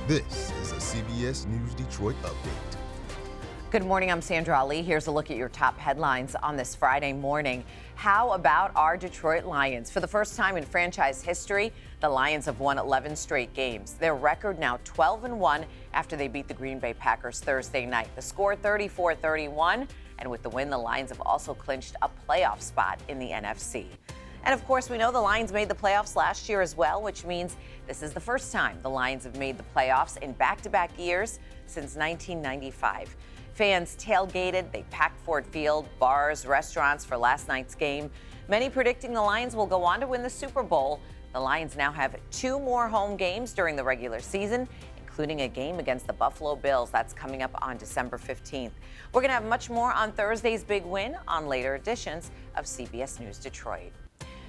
This is a CBS News Detroit update. Good morning, I'm Sandra Ali. Here's a look at your top headlines on this Friday morning. How about our Detroit Lions? For the first time in franchise history, the Lions have won 11 straight games. Their record now 12-1 after they beat the Green Bay Packers Thursday night. The score 34-31, and with the win, the Lions have also clinched a playoff spot in the NFC. And of course, we know the Lions made the playoffs last year as well, which means this is the first time the Lions have made the playoffs in back-to-back years since 1995. Fans tailgated, they packed Ford Field, bars, restaurants for last night's game. Many predicting the Lions will go on to win the Super Bowl. The Lions now have 2 more home games during the regular season, including a game against the Buffalo Bills. That's coming up on December 15th. We're going to have much more on Thursday's big win on later editions of CBS News Detroit.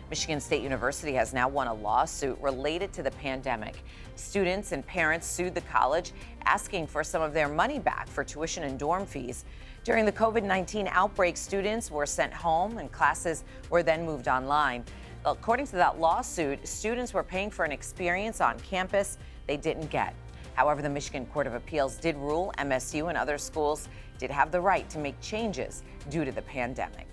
Michigan State University has now won a lawsuit related to the pandemic. Students and parents sued the college, asking for some of their money back for tuition and dorm fees. During the COVID-19 outbreak, students were sent home and classes were then moved online. According to that lawsuit, students were paying for an experience on campus they didn't get. However, the Michigan Court of Appeals did rule MSU and other schools did have the right to make changes due to the pandemic.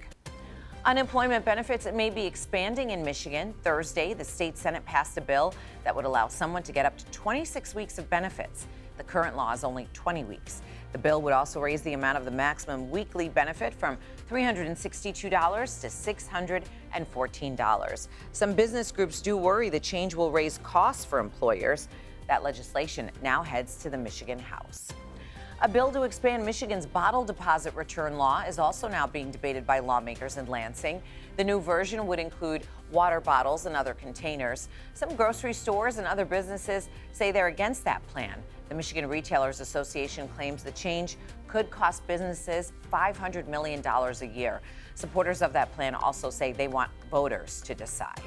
Unemployment benefits may be expanding in Michigan. Thursday, the state Senate passed a bill that would allow someone to get up to 26 weeks of benefits. The current law is only 20 weeks. The bill would also raise the amount of the maximum weekly benefit from $362 to $614. Some business groups do worry the change will raise costs for employers. That legislation now heads to the Michigan House. A bill to expand Michigan's bottle deposit return law is also now being debated by lawmakers in Lansing. The new version would include water bottles and other containers. Some grocery stores and other businesses say they're against that plan. The Michigan Retailers Association claims the change could cost businesses $500 million a year. Supporters of that plan also say they want voters to decide.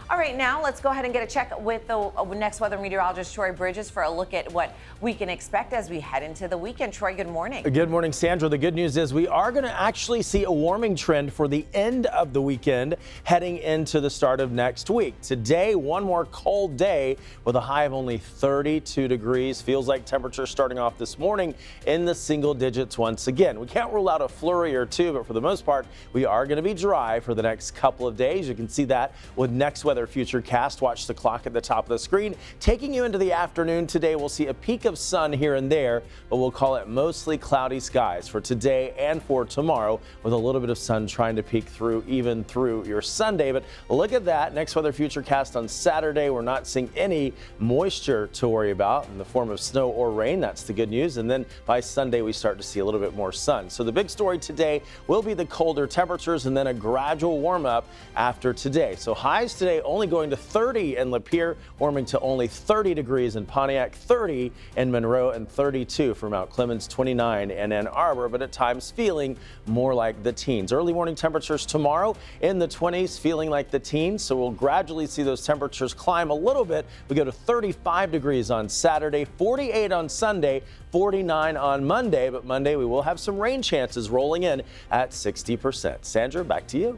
All right, now let's go ahead and get a check with the next weather meteorologist, Troy Bridges, for a look at what we can expect as we head into the weekend. Troy, good morning. Good morning, Sandra. The good news is we are going to actually see a warming trend for the end of the weekend heading into the start of next week. Today, one more cold day with a high of only 32 degrees. Feels like temperatures starting off this morning in the single digits once again. We can't rule out a flurry or two, but for the most part, we are going to be dry for the next couple of days. You can see that with next weather futurecast. Watch the clock at the top of the screen. Taking you into the afternoon today, we'll see a peak of sun here and there, but we'll call it mostly cloudy skies for today and for tomorrow, with a little bit of sun trying to peek through even through your Sunday. But look at that. Next weather futurecast on Saturday. We're not seeing any moisture to worry about in the form of snow or rain. That's the good news. And then by Sunday, we start to see a little bit more sun. So the big story today will be the colder temperatures and then a gradual warm up after today. So highs today only going to 30 in Lapeer, warming to only 30 degrees in Pontiac, 30 in Monroe, and 32 for Mount Clemens, 29 in Ann Arbor, but at times feeling more like the teens. Early morning temperatures tomorrow in the 20s, feeling like the teens, so we'll gradually see those temperatures climb a little bit. We go to 35 degrees on Saturday, 48 on Sunday, 49 on Monday, but Monday we will have some rain chances rolling in at 60%. Sandra, back to you.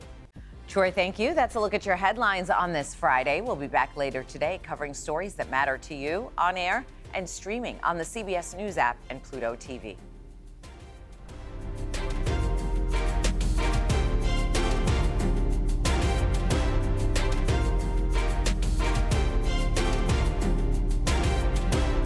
Troy, thank you. That's a look at your headlines on this Friday. We'll be back later today covering stories that matter to you on air and streaming on the CBS News app and Pluto TV.